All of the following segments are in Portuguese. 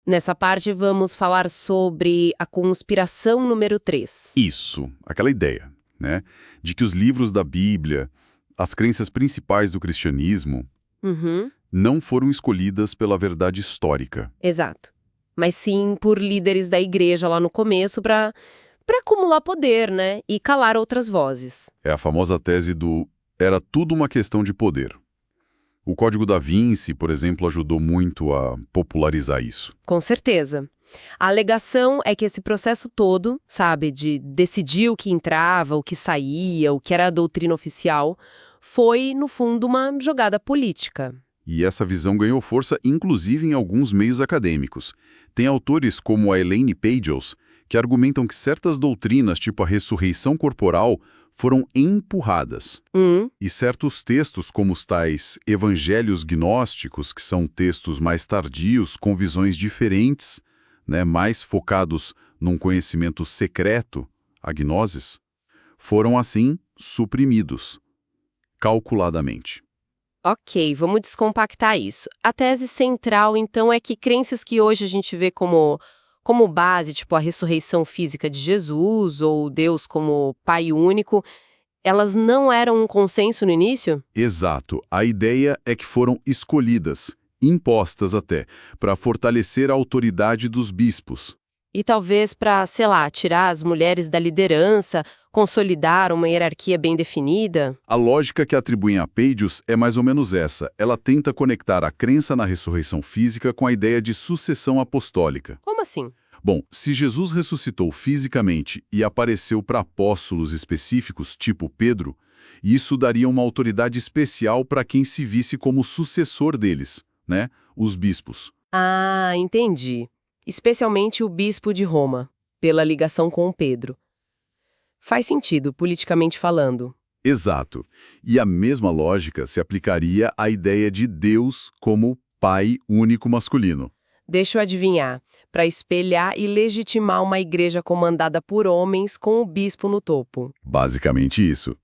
Nessa parte, vamos falar sobre a conspiração número 3. Isso, aquela ideia, né? De que os livros da Bíblia, as crenças principais do cristianismo, Uhum, não foram escolhidas pela verdade histórica. exato. Mas sim por líderes da igreja lá no começo para acumular poder, né? E calar outras vozes. É a famosa tese do era tudo uma questão de poder. O Código da Vinci, por exemplo, ajudou muito a popularizar isso. Com certeza. A alegação é que esse processo todo, sabe, de decidir o que entrava, o que saía, o que era a doutrina oficial, foi, no fundo, uma jogada política. E essa visão ganhou força inclusive em alguns meios acadêmicos. Tem autores como a Elaine Pagels, que argumentam que certas doutrinas, tipo a ressurreição corporal, foram empurradas. E certos textos, como os tais evangelhos gnósticos, que são textos mais tardios, com visões diferentes, né, mais focados num conhecimento secreto, a gnosis, foram assim suprimidos, calculadamente. Ok, vamos descompactar isso. A tese central, então, é que crenças que hoje a gente vê como base, tipo a ressurreição física de Jesus ou Deus como Pai único, elas não eram um consenso no início? Exato. A ideia é que foram escolhidas, impostas até, para fortalecer a autoridade dos bispos. E talvez para, sei lá, tirar as mulheres da liderança, consolidar uma hierarquia bem definida? A lógica que atribuem a Pagels é mais ou menos essa. Ela tenta conectar a crença na ressurreição física com a ideia de sucessão apostólica. Como assim? Bom, se Jesus ressuscitou fisicamente e apareceu para apóstolos específicos, tipo Pedro, isso daria uma autoridade especial para quem se visse como sucessor deles, né? Os bispos. Ah, entendi. Especialmente o bispo de Roma, pela ligação com o Pedro. Faz sentido, politicamente falando. Exato. E a mesma lógica se aplicaria à ideia de Deus como Pai único masculino. Deixa eu adivinhar, para espelhar e legitimar uma igreja comandada por homens com o bispo no topo. Basicamente isso.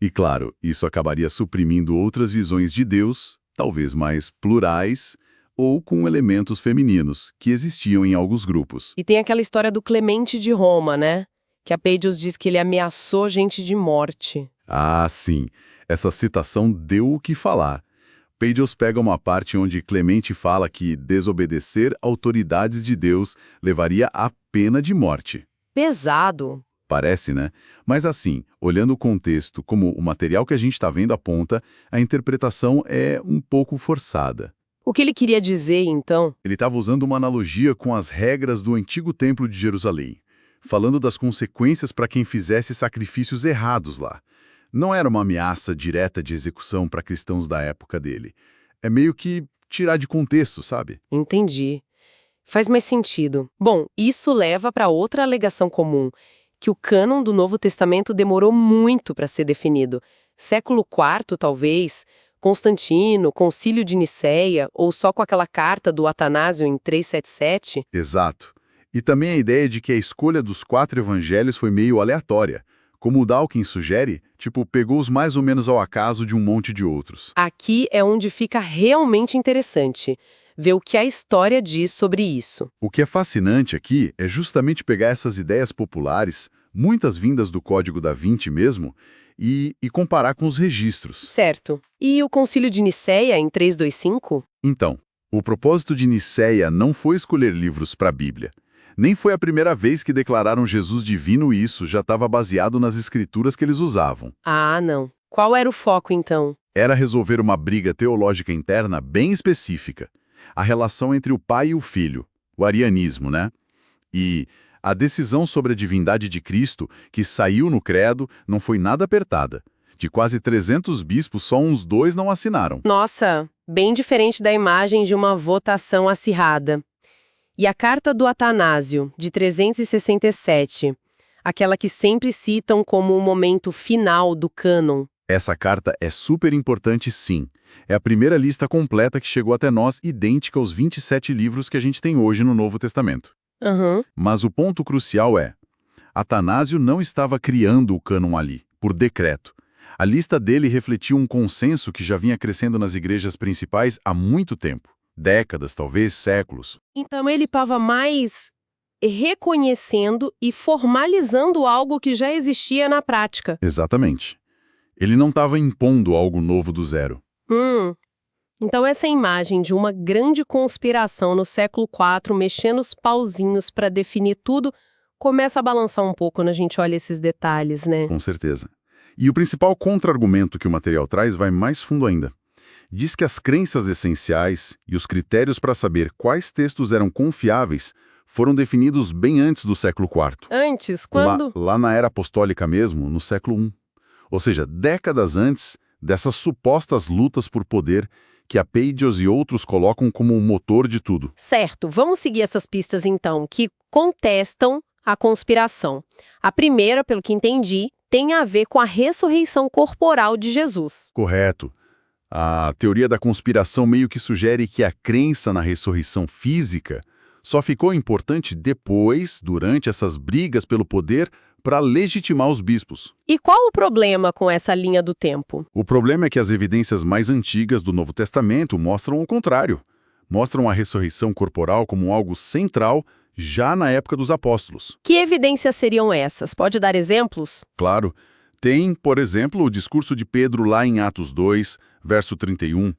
E claro, isso acabaria suprimindo outras visões de Deus, talvez mais plurais, ou com elementos femininos, que existiam em alguns grupos. E tem aquela história do Clemente de Roma, né? Que a Pagels diz que ele ameaçou gente de morte. Ah, sim. Essa citação deu o que falar. Pagels pega uma parte onde Clemente fala que desobedecer autoridades de Deus levaria à pena de morte. Pesado. Parece, né? Mas assim, olhando o contexto como o material que a gente está vendo aponta, a interpretação é um pouco forçada. O que ele queria dizer, então? Ele estava usando uma analogia com as regras do antigo templo de Jerusalém, falando das consequências para quem fizesse sacrifícios errados lá. Não era uma ameaça direta de execução para cristãos da época dele. É meio que tirar de contexto, sabe? Entendi. Faz mais sentido. Bom, isso leva para outra alegação comum, que o cânon do Novo Testamento demorou muito para ser definido. Século IV, talvez, Constantino, Concílio de Nicéia, ou só com aquela carta do Atanásio em 377? Exato. E também a ideia de que a escolha dos 4 evangelhos foi meio aleatória. Como o Dawkins sugere, tipo, pegou os mais ou menos ao acaso de um monte de outros. Aqui é onde fica realmente interessante, ver o que a história diz sobre isso. O que é fascinante aqui é justamente pegar essas ideias populares, muitas vindas do Código da Vinci mesmo, e comparar com os registros. Certo. E o Concílio de Nicéia em 325? Então, o propósito de Nicéia não foi escolher livros para a Bíblia. Nem foi a primeira vez que declararam Jesus divino e isso já estava baseado nas escrituras que eles usavam. Ah, não. Qual era o foco, então? Era resolver uma briga teológica interna bem específica. A relação entre o pai e o filho, o arianismo, né? E a decisão sobre a divindade de Cristo, que saiu no credo, não foi nada apertada. De quase 300 bispos, só uns 2 não assinaram. Nossa, bem diferente da imagem de uma votação acirrada. E a carta do Atanásio, de 367, aquela que sempre citam como o momento final do cânon. Essa carta é super importante, sim. É a primeira lista completa que chegou até nós, idêntica aos 27 livros que a gente tem hoje no Novo Testamento. Mas o ponto crucial é, Atanásio não estava criando o cânon ali, por decreto. A lista dele refletia um consenso que já vinha crescendo nas igrejas principais há muito tempo. décadas, talvez séculos. Então ele estava mais reconhecendo e formalizando algo que já existia na prática. Exatamente. Ele não estava impondo algo novo do zero. Então essa imagem de uma grande conspiração no século IV, mexendo os pauzinhos para definir tudo, começa a balançar um pouco quando a gente olha esses detalhes, né? Com certeza. E o principal contra-argumento que o material traz vai mais fundo ainda. Diz que as crenças essenciais e os critérios para saber quais textos eram confiáveis foram definidos bem antes do século IV. Antes, quando? Lá na era apostólica mesmo, no século I. Ou seja, décadas antes dessas supostas lutas por poder que a Pageos e outros colocam como o motor de tudo. Certo, vamos seguir essas pistas então, que contestam a conspiração. A primeira, pelo que entendi, tem a ver com a ressurreição corporal de Jesus. Correto. A teoria da conspiração meio que sugere que a crença na ressurreição física só ficou importante depois, durante essas brigas pelo poder, para legitimar os bispos. E qual o problema com essa linha do tempo? O problema é que as evidências mais antigas do Novo Testamento mostram o contrário. Mostram a ressurreição corporal como algo central já na época dos apóstolos. Que evidências seriam essas? Pode dar exemplos? Claro. Tem, por exemplo, o discurso de Pedro lá em Atos 2, verso 31.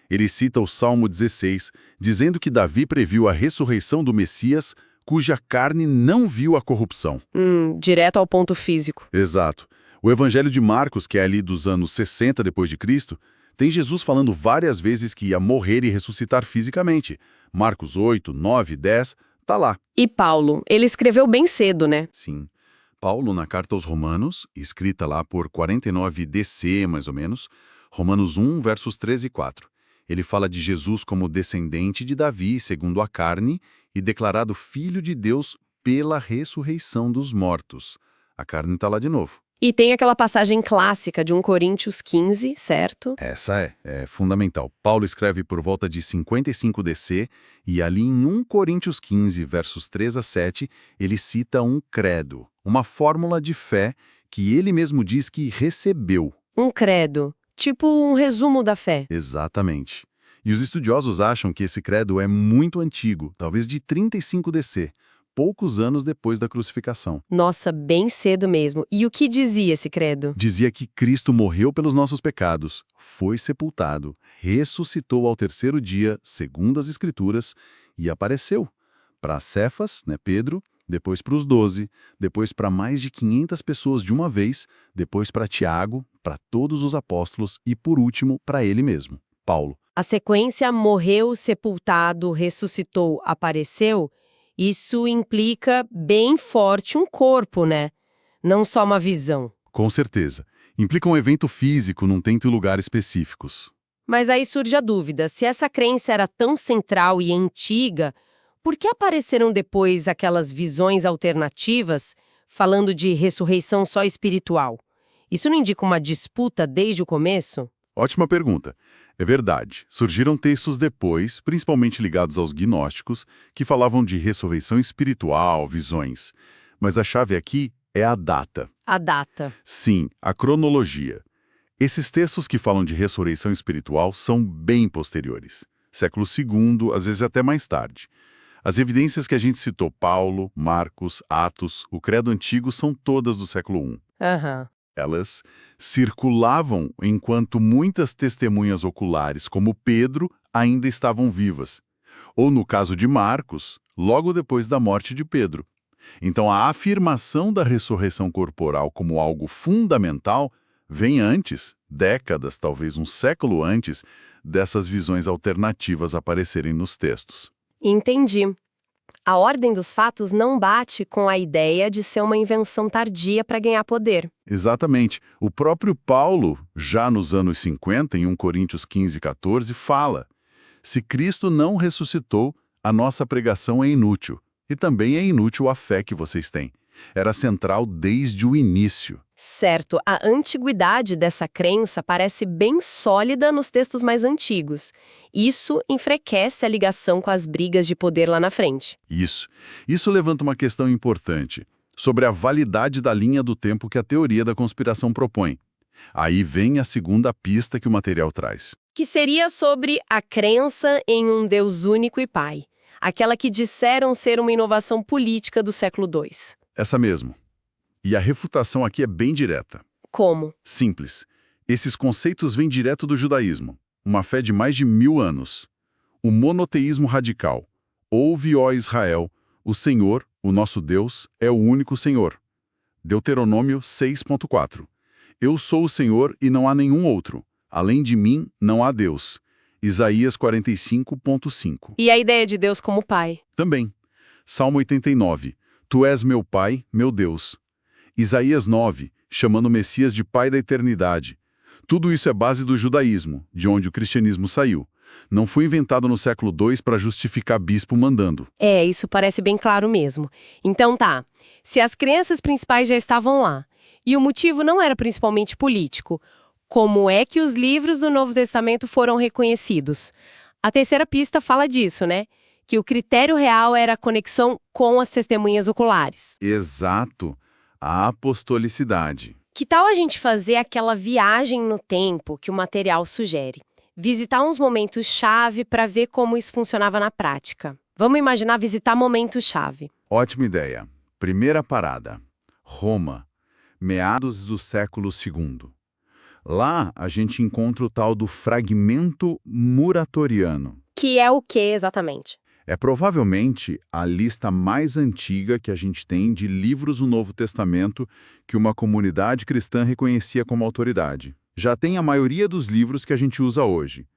Ele cita o Salmo 16, dizendo que Davi previu a ressurreição do Messias, cuja carne não viu a corrupção. Direto ao ponto físico. Exato. O Evangelho de Marcos, que é ali dos anos 60 depois de Cristo, tem Jesus falando várias vezes que ia morrer e ressuscitar fisicamente. Marcos 8, 9, 10, tá lá. E Paulo? Ele escreveu bem cedo, né? Sim. Paulo, na carta aos Romanos, escrita lá por 49 DC, mais ou menos, Romanos 1, versos 13 e 4. Ele fala de Jesus como descendente de Davi, segundo a carne, e declarado filho de Deus pela ressurreição dos mortos. A carne está lá de novo. E tem aquela passagem clássica de 1 Coríntios 15, certo? Essa é fundamental. Paulo escreve por volta de 55 DC, e ali em 1 Coríntios 15, versos 3 a 7, ele cita um credo, uma fórmula de fé que ele mesmo diz que recebeu. Um credo. Tipo um resumo da fé. Exatamente. E os estudiosos acham que esse credo é muito antigo, talvez de 35 DC, poucos anos depois da crucificação. Nossa, bem cedo mesmo. E o que dizia esse credo? Dizia que Cristo morreu pelos nossos pecados, foi sepultado, ressuscitou ao terceiro dia, segundo as Escrituras, e apareceu para Cefas, Pedro, depois para os 12, depois para mais de 500 pessoas de uma vez, depois para Tiago, para todos os apóstolos e, por último, para ele mesmo, Paulo. A sequência morreu, sepultado, ressuscitou, apareceu, isso implica bem forte um corpo, né? Não só uma visão. Com certeza. Implica um evento físico num tempo e lugar específicos. Mas aí surge a dúvida, se essa crença era tão central e antiga, por que apareceram depois aquelas visões alternativas falando de ressurreição só espiritual? Isso não indica uma disputa desde o começo? Ótima pergunta. É verdade. Surgiram textos depois, principalmente ligados aos gnósticos, que falavam de ressurreição espiritual, visões. Mas a chave aqui é a data. A data. Sim, a cronologia. Esses textos que falam de ressurreição espiritual são bem posteriores. Século II, às vezes até mais tarde. As evidências que a gente citou, Paulo, Marcos, Atos, o Credo Antigo, são todas do século I. Elas circulavam enquanto muitas testemunhas oculares, como Pedro, ainda estavam vivas. Ou, no caso de Marcos, logo depois da morte de Pedro. Então, a afirmação da ressurreição corporal como algo fundamental vem antes, décadas, talvez um século antes, dessas visões alternativas aparecerem nos textos. Entendi. A ordem dos fatos não bate com a ideia de ser uma invenção tardia para ganhar poder. Exatamente. O próprio Paulo, já nos anos 50, em 1 Coríntios 15, 14, fala: se Cristo não ressuscitou, a nossa pregação é inútil. E também é inútil a fé que vocês têm. Era central desde o início. Certo, a antiguidade dessa crença parece bem sólida nos textos mais antigos. Isso enfraquece a ligação com as brigas de poder lá na frente. Isso levanta uma questão importante sobre a validade da linha do tempo que a teoria da conspiração propõe. Aí vem a segunda pista que o material traz. que seria sobre a crença em um Deus único e Pai. Aquela que disseram ser uma inovação política do século II. Essa mesmo. E a refutação aqui é bem direta. Como? Simples. Esses conceitos vêm direto do judaísmo, uma fé de mais de 1000 anos. O monoteísmo radical. Ouve, ó Israel, o Senhor, o nosso Deus, é o único Senhor. Deuteronômio 6.4. Eu sou o Senhor e não há nenhum outro. Além de mim, não há Deus. Isaías 45.5. E a ideia de Deus como Pai? Também. Salmo 89. Tu és meu Pai, meu Deus. Isaías 9, chamando o Messias de Pai da eternidade. Tudo isso é base do judaísmo, de onde o cristianismo saiu. Não foi inventado no século II para justificar bispo mandando. Isso parece bem claro mesmo. Então tá, se as crenças principais já estavam lá, e o motivo não era principalmente político, como é que os livros do Novo Testamento foram reconhecidos? A terceira pista fala disso, né? Que o critério real era a conexão com as testemunhas oculares. Exato. A apostolicidade. Que tal a gente fazer aquela viagem no tempo que o material sugere? Visitar uns momentos-chave para ver como isso funcionava na prática. Vamos imaginar visitar momentos-chave. Ótima ideia. Primeira parada. Roma. Meados do século II. Lá a gente encontra o tal do fragmento muratoriano. Que é o que exatamente? É provavelmente a lista mais antiga que a gente tem de livros do Novo Testamento que uma comunidade cristã reconhecia como autoridade. Já tem a maioria dos livros que a gente usa hoje.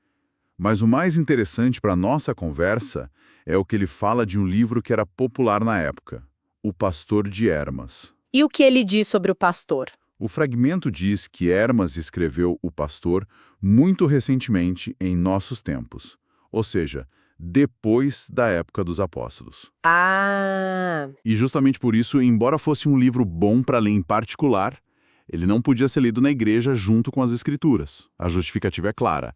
Mas o mais interessante para a nossa conversa é o que ele fala de um livro que era popular na época, O Pastor de Hermas. E o que ele diz sobre o pastor? O fragmento diz que Hermas escreveu O Pastor muito recentemente em nossos tempos, ou seja, depois da época dos apóstolos. Ah! E justamente por isso, embora fosse um livro bom para ler em particular, ele não podia ser lido na igreja junto com as Escrituras. A justificativa é clara.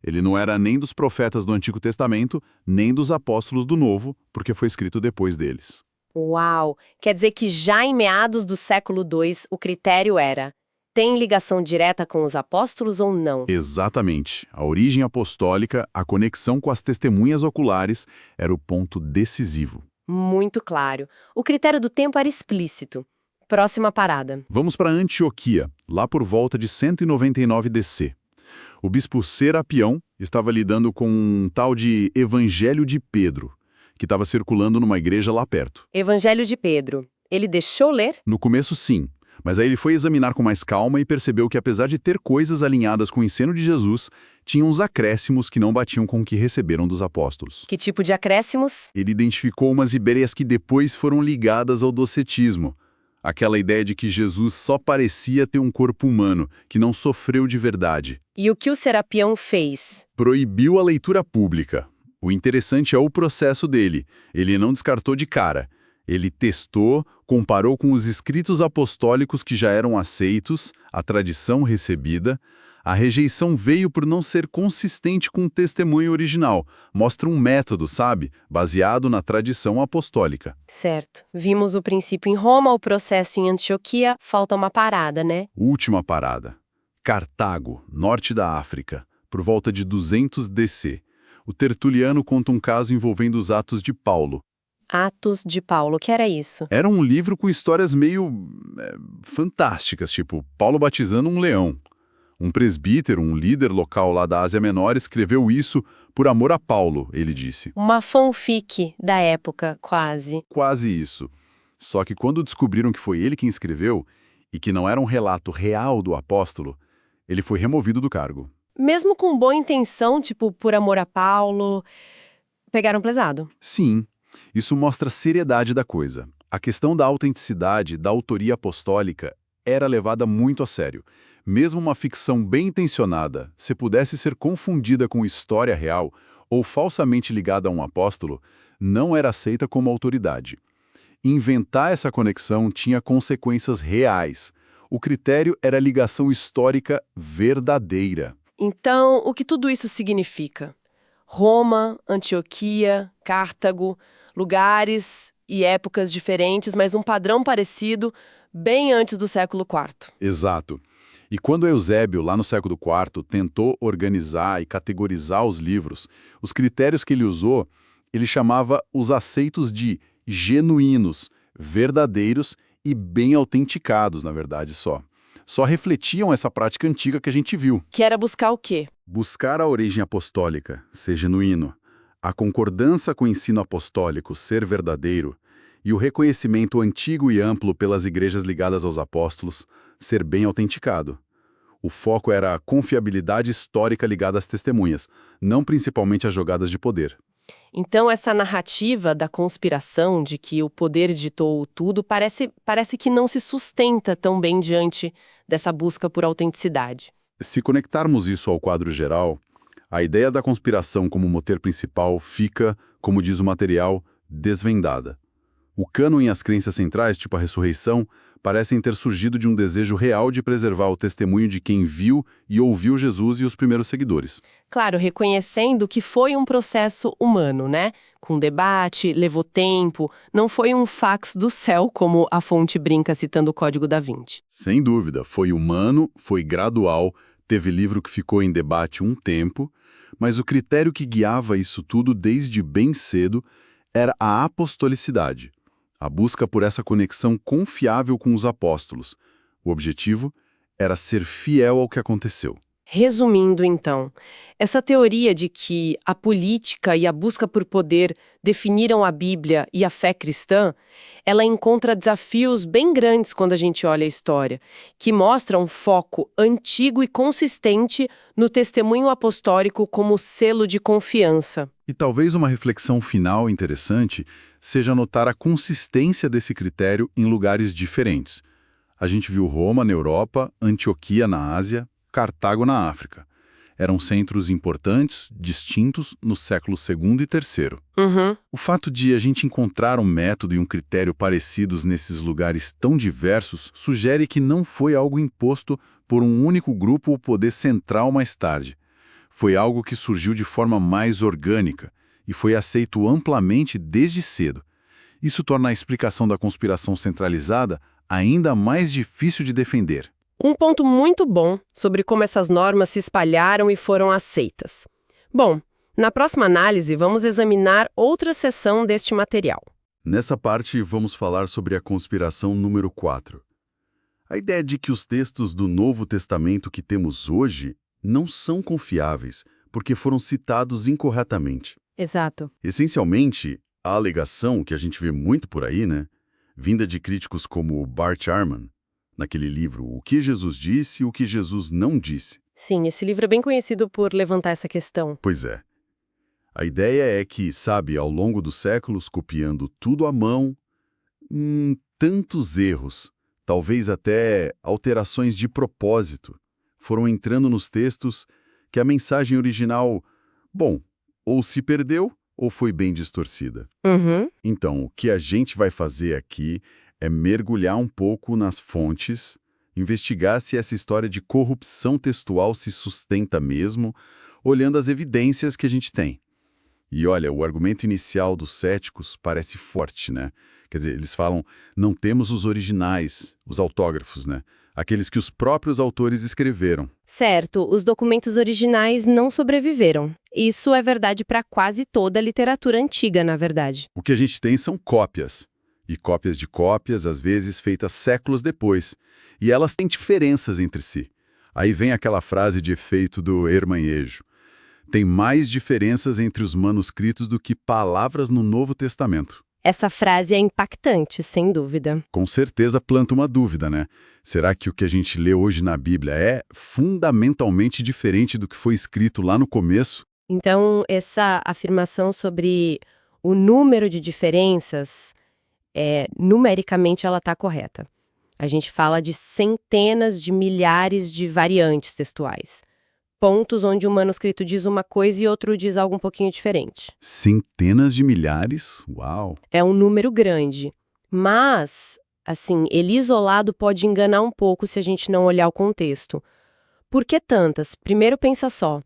Ele não era nem dos profetas do Antigo Testamento, nem dos apóstolos do Novo, porque foi escrito depois deles. Uau! Quer dizer que já em meados do século II, o critério era: tem ligação direta com os apóstolos ou não? Exatamente. A origem apostólica, a conexão com as testemunhas oculares, era o ponto decisivo. Muito claro. O critério do tempo era explícito. Próxima parada. Vamos para Antioquia, lá por volta de 199 DC. O bispo Serapião estava lidando com um tal de Evangelho de Pedro, que estava circulando numa igreja lá perto. Evangelho de Pedro. Ele deixou ler? No começo, sim. Mas aí ele foi examinar com mais calma e percebeu que, apesar de ter coisas alinhadas com o ensino de Jesus, tinha uns acréscimos que não batiam com o que receberam dos apóstolos. Que tipo de acréscimos? Ele identificou umas ideias que depois foram ligadas ao docetismo. Aquela ideia de que Jesus só parecia ter um corpo humano, que não sofreu de verdade. E o que o Serapião fez? Proibiu a leitura pública. O interessante é o processo dele. Ele não descartou de cara. Ele testou, comparou com os escritos apostólicos que já eram aceitos, a tradição recebida. A rejeição veio por não ser consistente com o testemunho original. Mostra um método, sabe? Baseado na tradição apostólica. Certo. Vimos o princípio em Roma, o processo em Antioquia. Falta uma parada, né? Última parada. Cartago, norte da África, por volta de 200 DC. O Tertuliano conta um caso envolvendo os Atos de Paulo. Atos de Paulo, que era isso? Era um livro com histórias meio fantásticas, tipo Paulo batizando um leão. Um presbítero, um líder local lá da Ásia Menor, escreveu isso por amor a Paulo, ele disse. Uma fanfic da época, quase. Quase isso. Só que quando descobriram que foi ele quem escreveu, e que não era um relato real do apóstolo, ele foi removido do cargo. Mesmo com boa intenção, tipo, por amor a Paulo, pegaram pesado. Sim, isso mostra a seriedade da coisa. A questão da autenticidade, da autoria apostólica, era levada muito a sério. Mesmo uma ficção bem intencionada, se pudesse ser confundida com história real ou falsamente ligada a um apóstolo, não era aceita como autoridade. Inventar essa conexão tinha consequências reais. O critério era a ligação histórica verdadeira. Então, o que tudo isso significa? Roma, Antioquia, Cartago, lugares e épocas diferentes, mas um padrão parecido bem antes do século IV. Exato. E quando Eusébio, lá no século IV, tentou organizar e categorizar os livros, os critérios que ele usou, ele chamava os aceitos de genuínos, verdadeiros e bem autenticados, na verdade, só. Só refletiam essa prática antiga que a gente viu. Que era buscar o quê? Buscar a origem apostólica, ser genuíno, a concordância com o ensino apostólico, ser verdadeiro, e o reconhecimento antigo e amplo pelas igrejas ligadas aos apóstolos, ser bem autenticado. O foco era a confiabilidade histórica ligada às testemunhas, não principalmente às jogadas de poder. Então, essa narrativa da conspiração, de que o poder ditou tudo, parece que não se sustenta tão bem diante dessa busca por autenticidade. Se conectarmos isso ao quadro geral, a ideia da conspiração como motor principal fica, como diz o material, desvendada. O cânon e as crenças centrais, tipo a ressurreição, parecem ter surgido de um desejo real de preservar o testemunho de quem viu e ouviu Jesus e os primeiros seguidores. Claro, reconhecendo que foi um processo humano, né? Com debate, levou tempo, não foi um fax do céu, como a fonte brinca citando o Código da Vinci. Sem dúvida, foi humano, foi gradual, teve livro que ficou em debate um tempo, mas o critério que guiava isso tudo desde bem cedo era a apostolicidade. A busca por essa conexão confiável com os apóstolos. O objetivo era ser fiel ao que aconteceu. Resumindo, então, essa teoria de que a política e a busca por poder definiram a Bíblia e a fé cristã, ela encontra desafios bem grandes quando a gente olha a história, que mostra um foco antigo e consistente no testemunho apostólico como selo de confiança. E talvez uma reflexão final interessante seja notar a consistência desse critério em lugares diferentes. A gente viu Roma na Europa, Antioquia na Ásia, Cartago na África. Eram centros importantes, distintos, nos séculos II e III. O fato de a gente encontrar um método e um critério parecidos nesses lugares tão diversos sugere que não foi algo imposto por um único grupo ou poder central mais tarde. Foi algo que surgiu de forma mais orgânica e foi aceito amplamente desde cedo. Isso torna a explicação da conspiração centralizada ainda mais difícil de defender. Um ponto muito bom sobre como essas normas se espalharam e foram aceitas. Bom, na próxima análise vamos examinar outra seção deste material. Nessa parte, vamos falar sobre a conspiração número 4. A ideia de que os textos do Novo Testamento que temos hoje não são confiáveis, porque foram citados incorretamente. Exato. Essencialmente, a alegação que a gente vê muito por aí, né, vinda de críticos como Bart Ehrman, naquele livro O que Jesus disse e o que Jesus não disse. Sim, esse livro é bem conhecido por levantar essa questão. Pois é. A ideia é que, sabe, ao longo dos séculos, copiando tudo à mão, tantos erros, talvez até alterações de propósito, foram entrando nos textos que a mensagem original, bom, ou se perdeu ou foi bem distorcida. Então, o que a gente vai fazer aqui é mergulhar um pouco nas fontes, investigar se essa história de corrupção textual se sustenta mesmo, olhando as evidências que a gente tem. E olha, o argumento inicial dos céticos parece forte, né? Quer dizer, eles falam, não temos os originais, os autógrafos, né? Aqueles que os próprios autores escreveram. Certo, os documentos originais não sobreviveram. Isso é verdade para quase toda a literatura antiga, na verdade. O que a gente tem são cópias. E cópias de cópias, às vezes feitas séculos depois. E elas têm diferenças entre si. Aí vem aquela frase de efeito do Hermanhejo. Tem mais diferenças entre os manuscritos do que palavras no Novo Testamento. Essa frase é impactante, sem dúvida. Com certeza planta uma dúvida, né? Será que o que a gente lê hoje na Bíblia é fundamentalmente diferente do que foi escrito lá no começo? Então, essa afirmação sobre o número de diferenças, numericamente ela está correta. A gente fala de centenas de milhares de variantes textuais. Pontos onde um manuscrito diz uma coisa e outro diz algo um pouquinho diferente. Centenas de milhares? Uau! É um número grande. Mas, assim, ele isolado pode enganar um pouco se a gente não olhar o contexto. Por que tantas? Primeiro, pensa só.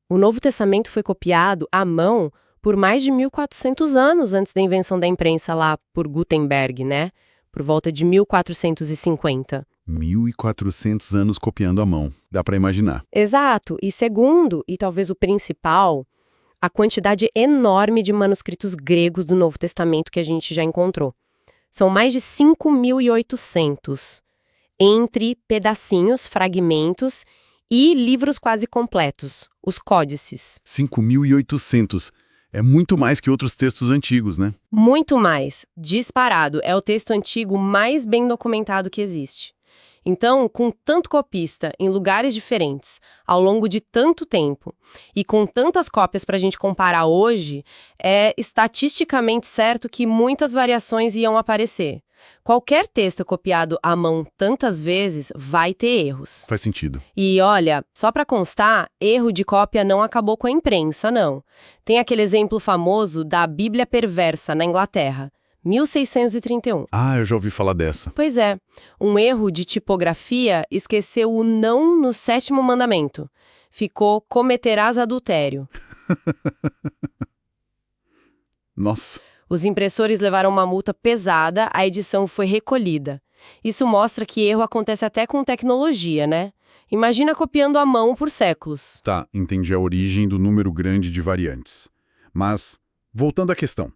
O Novo Testamento foi copiado à mão por mais de 1400 anos antes da invenção da imprensa lá por Gutenberg, né? Por volta de 1450. 1.400 anos copiando à mão, dá para imaginar. Exato. E segundo, e talvez o principal, a quantidade enorme de manuscritos gregos do Novo Testamento que a gente já encontrou. São mais de 5.800, entre pedacinhos, fragmentos e livros quase completos, os códices. 5.800. É muito mais que outros textos antigos, né? Muito mais. Disparado. É o texto antigo mais bem documentado que existe. Então, com tanto copista, em lugares diferentes, ao longo de tanto tempo, e com tantas cópias para a gente comparar hoje, é estatisticamente certo que muitas variações iam aparecer. Qualquer texto copiado à mão tantas vezes vai ter erros. Faz sentido. E olha, só para constar, erro de cópia não acabou com a imprensa, não. Tem aquele exemplo famoso da Bíblia Perversa na Inglaterra, 1631. Ah, eu já ouvi falar dessa. Pois é, um erro de tipografia esqueceu o não no 7º mandamento. Ficou cometerás adultério. Nossa. Os impressores levaram uma multa pesada, a edição foi recolhida. Isso mostra que erro acontece até com tecnologia, né? Imagina copiando à mão por séculos. Tá, entendi a origem do número grande de variantes. Mas, voltando à questão.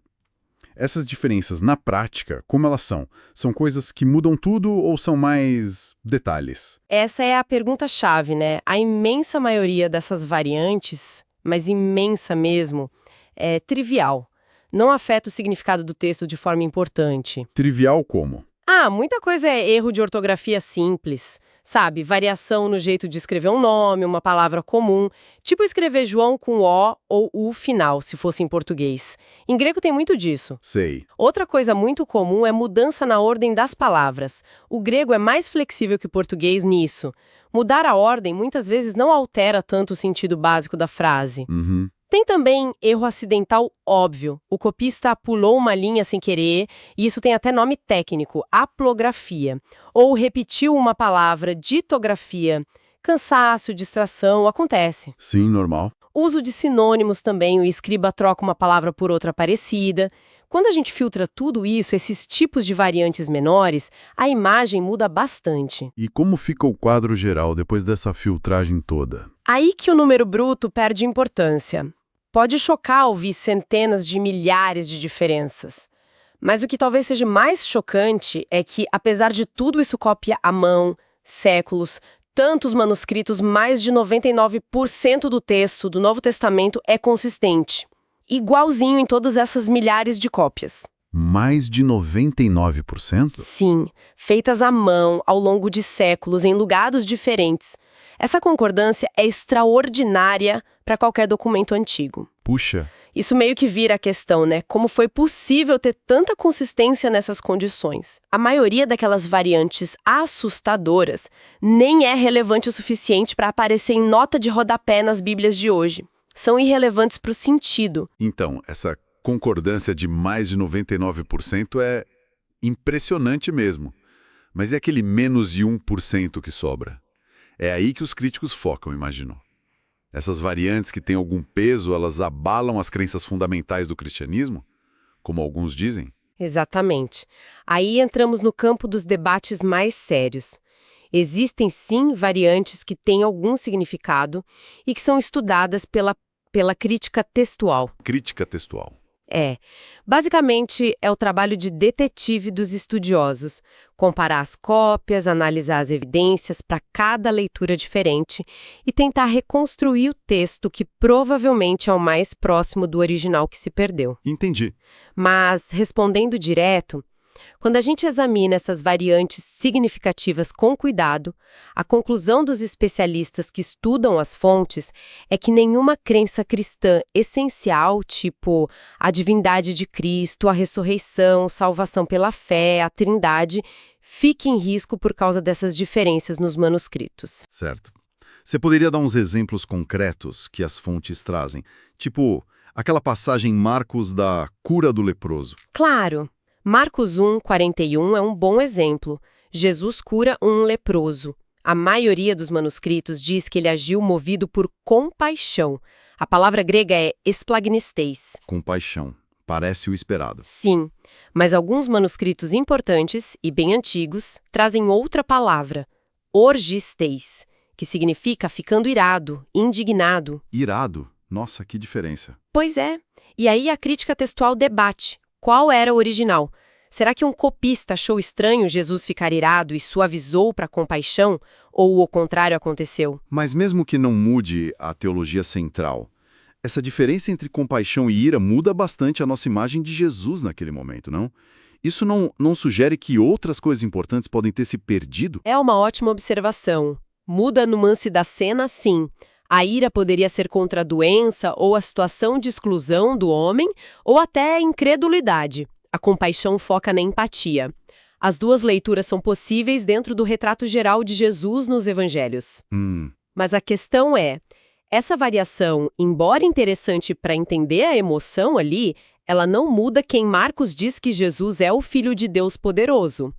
Essas diferenças na prática, como elas são? São coisas que mudam tudo ou são mais detalhes? Essa é a pergunta-chave, né? A imensa maioria dessas variantes, mas imensa mesmo, é trivial. Não afeta o significado do texto de forma importante. Trivial como? Muita coisa é erro de ortografia simples, sabe? Variação no jeito de escrever um nome, uma palavra comum, tipo escrever João com O ou U final, se fosse em português. Em grego tem muito disso. Sei. Outra coisa muito comum é mudança na ordem das palavras. O grego é mais flexível que o português nisso. Mudar a ordem muitas vezes não altera tanto o sentido básico da frase. Uhum. Tem também erro acidental óbvio. O copista pulou uma linha sem querer, e isso tem até nome técnico, aplografia. Ou repetiu uma palavra, ditografia. Cansaço, distração, acontece. Sim, normal. Uso de sinônimos também, o escriba troca uma palavra por outra parecida. Quando a gente filtra tudo isso, esses tipos de variantes menores, a imagem muda bastante. E como fica o quadro geral depois dessa filtragem toda? Aí que o número bruto perde importância. Pode chocar ouvir centenas de milhares de diferenças. Mas o que talvez seja mais chocante é que, apesar de tudo isso cópia à mão, séculos, tantos manuscritos, mais de 99% do texto do Novo Testamento é consistente. Igualzinho em todas essas milhares de cópias. Mais de 99%? Sim, feitas à mão, ao longo de séculos, em lugares diferentes. Essa concordância é extraordinária para qualquer documento antigo. Puxa. Isso meio que vira a questão, né? Como foi possível ter tanta consistência nessas condições? A maioria daquelas variantes assustadoras nem é relevante o suficiente para aparecer em nota de rodapé nas Bíblias de hoje. São irrelevantes para o sentido. Então, essa concordância de mais de 99% é impressionante mesmo. Mas é aquele menos de 1% que sobra. É aí que os críticos focam, imagino. Essas variantes que têm algum peso, elas abalam as crenças fundamentais do cristianismo? Como alguns dizem? Exatamente. Aí entramos no campo dos debates mais sérios. Existem, sim, variantes que têm algum significado e que são estudadas pela crítica textual. Crítica textual. Basicamente, é o trabalho de detetive dos estudiosos, comparar as cópias, analisar as evidências para cada leitura diferente e tentar reconstruir o texto que provavelmente é o mais próximo do original que se perdeu. Entendi. Mas, respondendo direto, quando a gente examina essas variantes significativas com cuidado, a conclusão dos especialistas que estudam as fontes é que nenhuma crença cristã essencial, tipo a divindade de Cristo, a ressurreição, salvação pela fé, a Trindade, fique em risco por causa dessas diferenças nos manuscritos. Certo. Você poderia dar uns exemplos concretos que as fontes trazem? Tipo, aquela passagem em Marcos da cura do leproso. Claro! Marcos 1:41 é um bom exemplo. Jesus cura um leproso. A maioria dos manuscritos diz que ele agiu movido por compaixão. A palavra grega é esplagnisteis. Compaixão. Parece o esperado. Sim, mas alguns manuscritos importantes e bem antigos trazem outra palavra, orgisteis, que significa ficando irado, indignado. Irado? Nossa, que diferença. Pois é, e aí a crítica textual debate qual era o original. Será que um copista achou estranho Jesus ficar irado e suavizou para compaixão, ou o contrário aconteceu? Mas mesmo que não mude a teologia central, essa diferença entre compaixão e ira muda bastante a nossa imagem de Jesus naquele momento, não? Isso não sugere que outras coisas importantes podem ter se perdido? É uma ótima observação. Muda a nuance da cena, sim. A ira poderia ser contra a doença ou a situação de exclusão do homem, ou até a incredulidade. A compaixão foca na empatia. As duas leituras são possíveis dentro do retrato geral de Jesus nos evangelhos. Mas a questão é, essa variação, embora interessante para entender a emoção ali, ela não muda quem Marcos diz que Jesus é o Filho de Deus poderoso.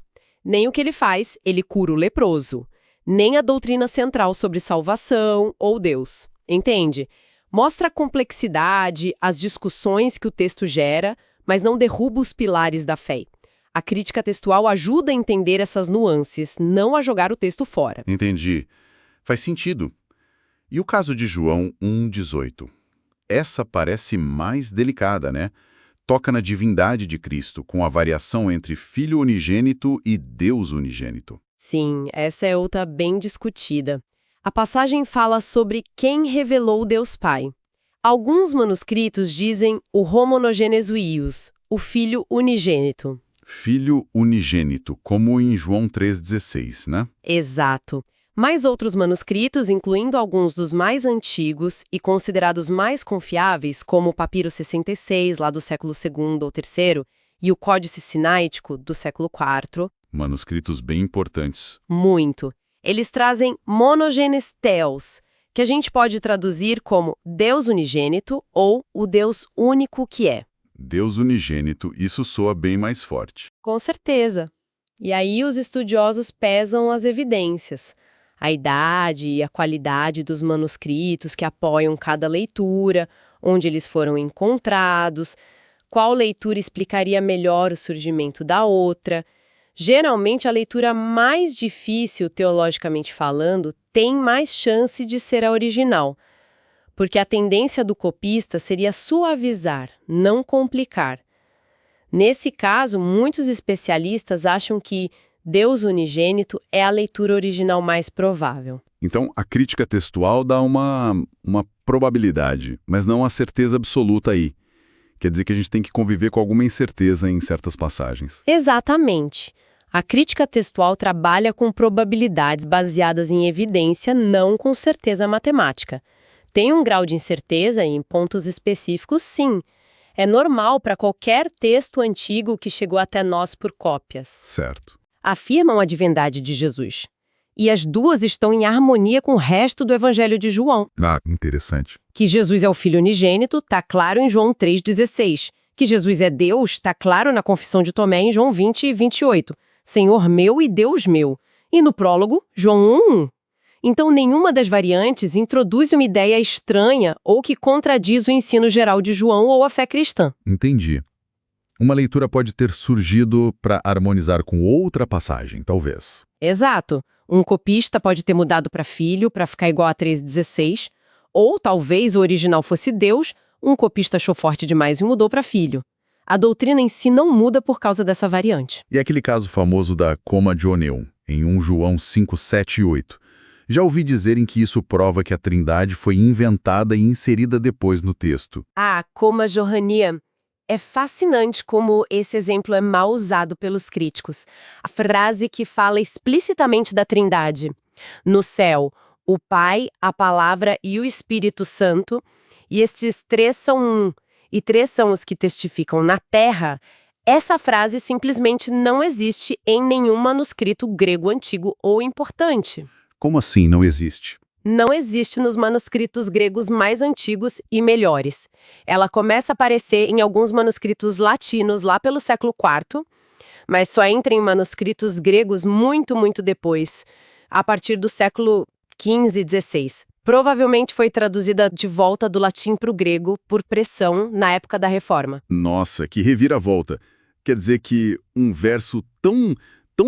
Nem o que ele faz, ele cura o leproso. Nem a doutrina central sobre salvação ou Deus. Entende? Mostra a complexidade, as discussões que o texto gera, mas não derruba os pilares da fé. A crítica textual ajuda a entender essas nuances, não a jogar o texto fora. Entendi. Faz sentido. E o caso de João 1,18? Essa parece mais delicada, né? Toca na divindade de Cristo, com a variação entre Filho unigênito e Deus unigênito. Sim, essa é outra bem discutida. A passagem fala sobre quem revelou Deus Pai. Alguns manuscritos dizem o homonogenes, o Filho unigênito. Filho unigênito, como em João 3,16, né? Exato. Mas outros manuscritos, incluindo alguns dos mais antigos e considerados mais confiáveis, como o Papiro 66, lá do século II ou III, e o Códice Sinaítico, do século IV. Manuscritos bem importantes. Muito. Eles trazem monogenes theos, que a gente pode traduzir como Deus unigênito ou o Deus único que é. Deus unigênito, isso soa bem mais forte. Com certeza. E aí os estudiosos pesam as evidências. A idade e a qualidade dos manuscritos que apoiam cada leitura, onde eles foram encontrados, qual leitura explicaria melhor o surgimento da outra. Geralmente, a leitura mais difícil, teologicamente falando, tem mais chance de ser a original, porque a tendência do copista seria suavizar, não complicar. Nesse caso, muitos especialistas acham que Deus unigênito é a leitura original mais provável. Então, a crítica textual dá uma probabilidade, mas não a certeza absoluta aí. Quer dizer que a gente tem que conviver com alguma incerteza em certas passagens. Exatamente. A crítica textual trabalha com probabilidades baseadas em evidência, não com certeza matemática. Tem um grau de incerteza em pontos específicos, sim. É normal para qualquer texto antigo que chegou até nós por cópias. Certo. Afirmam a divindade de Jesus. E as duas estão em harmonia com o resto do Evangelho de João. Ah, interessante. Que Jesus é o Filho unigênito, está claro em João 3,16. Que Jesus é Deus, está claro na confissão de Tomé em João 20 e 28. Senhor meu e Deus meu. E no prólogo, João 1,1. Então, nenhuma das variantes introduz uma ideia estranha ou que contradiz o ensino geral de João ou a fé cristã. Entendi. Uma leitura pode ter surgido para harmonizar com outra passagem, talvez. Exato. Um copista pode ter mudado para filho, para ficar igual a 3,16, ou talvez o original fosse Deus, um copista achou forte demais e mudou para filho. A doutrina em si não muda por causa dessa variante. E aquele caso famoso da coma de Oneu, em 1 João 5, 7 e 8. Já ouvi dizerem que isso prova que a Trindade foi inventada e inserida depois no texto. Ah, coma Johannia. É fascinante como esse exemplo é mal usado pelos críticos. A frase que fala explicitamente da Trindade. No céu, o Pai, a Palavra e o Espírito Santo, e estes três são um, e três são os que testificam na terra. Essa frase simplesmente não existe em nenhum manuscrito grego antigo ou importante. Como assim não existe? Não existe nos manuscritos gregos mais antigos e melhores. Ela começa a aparecer em alguns manuscritos latinos lá pelo século IV, mas só entra em manuscritos gregos muito, muito depois, a partir do século 15 e 16. Provavelmente foi traduzida de volta do latim para o grego por pressão na época da Reforma. Nossa, que reviravolta! Quer dizer que um verso tão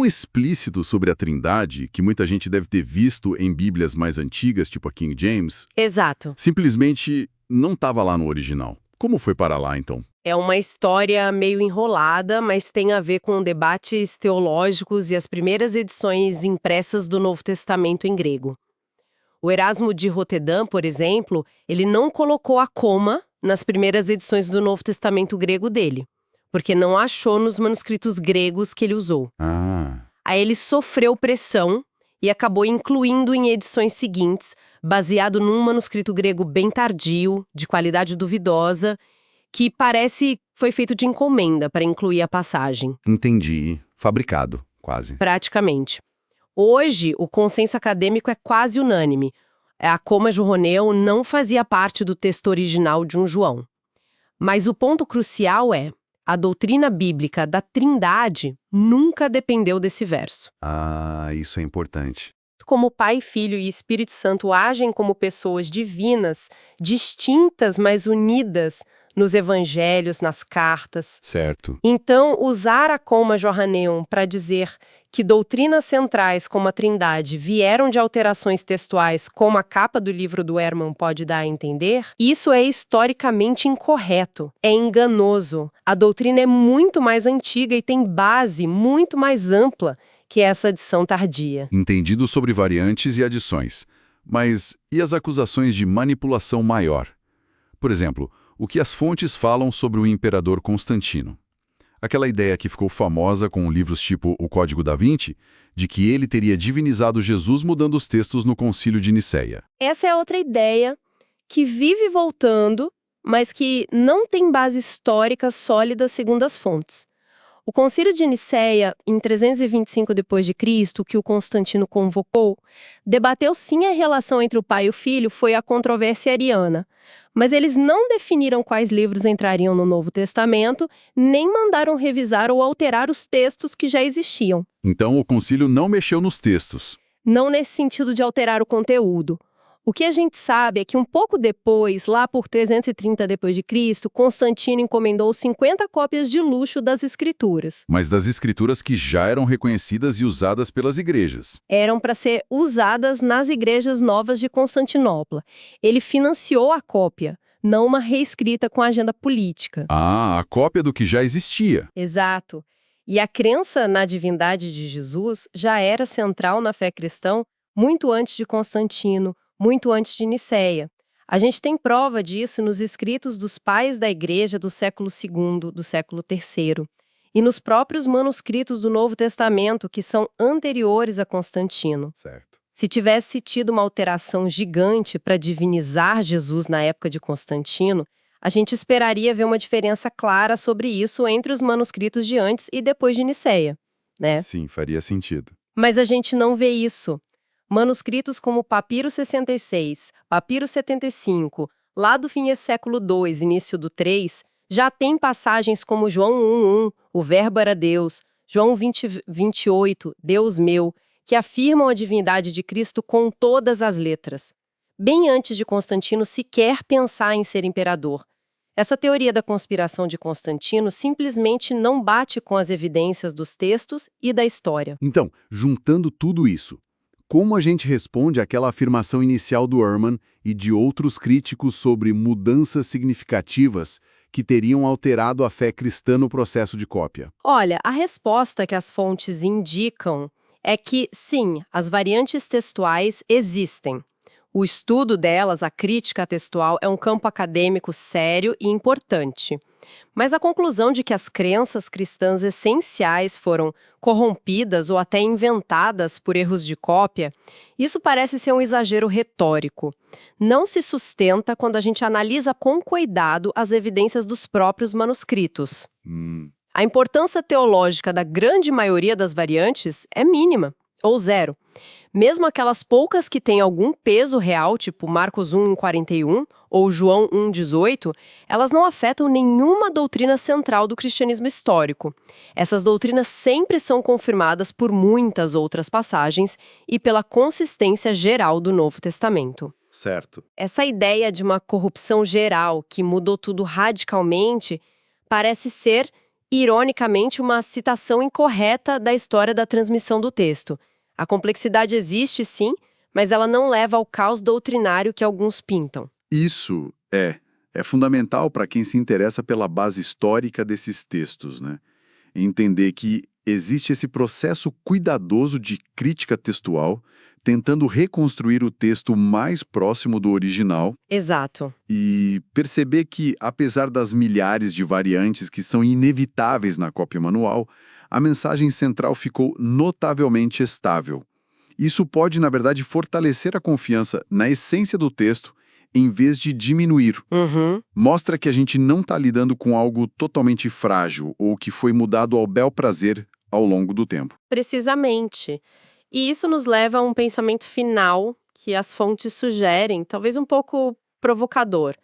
explícito sobre a Trindade, que muita gente deve ter visto em Bíblias mais antigas, tipo a King James, Exato. simplesmente não estava lá no original. Como foi parar lá, então? É uma história meio enrolada, mas tem a ver com debates teológicos e as primeiras edições impressas do Novo Testamento em grego. O Erasmo de Roterdã, por exemplo, ele não colocou a coma nas primeiras edições do Novo Testamento grego dele, porque não achou nos manuscritos gregos que ele usou. Ah, Aí ele sofreu pressão e acabou incluindo em edições seguintes, baseado num manuscrito grego bem tardio, de qualidade duvidosa, que parece foi feito de encomenda para incluir a passagem. entendi. Fabricado, quase. Praticamente. Hoje, o consenso acadêmico é quase unânime. A coma jorroneu não fazia parte do texto original de um João. Mas o ponto crucial é, a doutrina bíblica da Trindade nunca dependeu desse verso. Ah, isso é importante. Como Pai, Filho e Espírito Santo agem como pessoas divinas, distintas, mas unidas nos evangelhos, nas cartas. Certo. Então, usar a coma Johannæum para dizer que doutrinas centrais como a Trindade vieram de alterações textuais, como a capa do livro do Ehrman pode dar a entender, isso é historicamente incorreto, é enganoso. A doutrina é muito mais antiga e tem base muito mais ampla que essa adição tardia. Entendido sobre variantes e adições. Mas e as acusações de manipulação maior? Por exemplo, o que as fontes falam sobre o imperador Constantino? Aquela ideia que ficou famosa com livros tipo O Código da Vinci, de que ele teria divinizado Jesus mudando os textos no Concílio de Nicéia. Essa é outra ideia que vive voltando, mas que não tem base histórica sólida segundo as fontes. O Concílio de Nicéia, em 325 d.C., que o Constantino convocou, debateu sim a relação entre o pai e o filho, foi a controvérsia ariana. Mas eles não definiram quais livros entrariam no Novo Testamento, nem mandaram revisar ou alterar os textos que já existiam. Então o concílio não mexeu nos textos. Não nesse sentido de alterar o conteúdo. O que a gente sabe é que um pouco depois, lá por 330 d.C., Constantino encomendou 50 cópias de luxo das Escrituras. Mas das escrituras que já eram reconhecidas e usadas pelas igrejas. Eram para ser usadas nas igrejas novas de Constantinopla. Ele financiou a cópia, não uma reescrita com agenda política. Ah, a cópia do que já existia. Exato. E a crença na divindade de Jesus já era central na fé cristã muito antes de Constantino, muito antes de Nicéia. A gente tem prova disso nos escritos dos pais da igreja do século II, do século III, e nos próprios manuscritos do Novo Testamento, que são anteriores a Constantino. Certo. Se tivesse tido uma alteração gigante para divinizar Jesus na época de Constantino, a gente esperaria ver uma diferença clara sobre isso entre os manuscritos de antes e depois de Nicéia, né? Sim, faria sentido. Mas a gente não vê isso. Manuscritos como Papiro 66, Papiro 75, lá do fim do século II, início do III, já tem passagens como João 1:1, o Verbo era Deus, João 20:28, Deus meu, que afirmam a divindade de Cristo com todas as letras, bem antes de Constantino sequer pensar em ser imperador. Essa teoria da conspiração de Constantino simplesmente não bate com as evidências dos textos e da história. Então, juntando tudo isso, como a gente responde àquela afirmação inicial do Ehrman e de outros críticos sobre mudanças significativas que teriam alterado a fé cristã no processo de cópia? Olha, a resposta que as fontes indicam é que, sim, as variantes textuais existem. O estudo delas, a crítica textual, é um campo acadêmico sério e importante. Mas a conclusão de que as crenças cristãs essenciais foram corrompidas ou até inventadas por erros de cópia, isso parece ser um exagero retórico. Não se sustenta quando a gente analisa com cuidado as evidências dos próprios manuscritos. A importância teológica da grande maioria das variantes é mínima, ou zero. Mesmo aquelas poucas que têm algum peso real, tipo Marcos 1:41, ou João 1,18, elas não afetam nenhuma doutrina central do cristianismo histórico. Essas doutrinas sempre são confirmadas por muitas outras passagens e pela consistência geral do Novo Testamento. Certo. Essa ideia de uma corrupção geral que mudou tudo radicalmente parece ser, ironicamente, uma citação incorreta da história da transmissão do texto. A complexidade existe, sim, mas ela não leva ao caos doutrinário que alguns pintam. Isso é fundamental para quem se interessa pela base histórica desses textos, né? Entender que existe esse processo cuidadoso de crítica textual, tentando reconstruir o texto mais próximo do original. Exato. E perceber que, apesar das milhares de variantes que são inevitáveis na cópia manual, a mensagem central ficou notavelmente estável. Isso pode, na verdade, fortalecer a confiança na essência do texto, em vez de diminuir. Mostra que a gente não está lidando com algo totalmente frágil ou que foi mudado ao bel prazer ao longo do tempo. Precisamente. E isso nos leva a um pensamento final que as fontes sugerem, talvez um pouco provocador.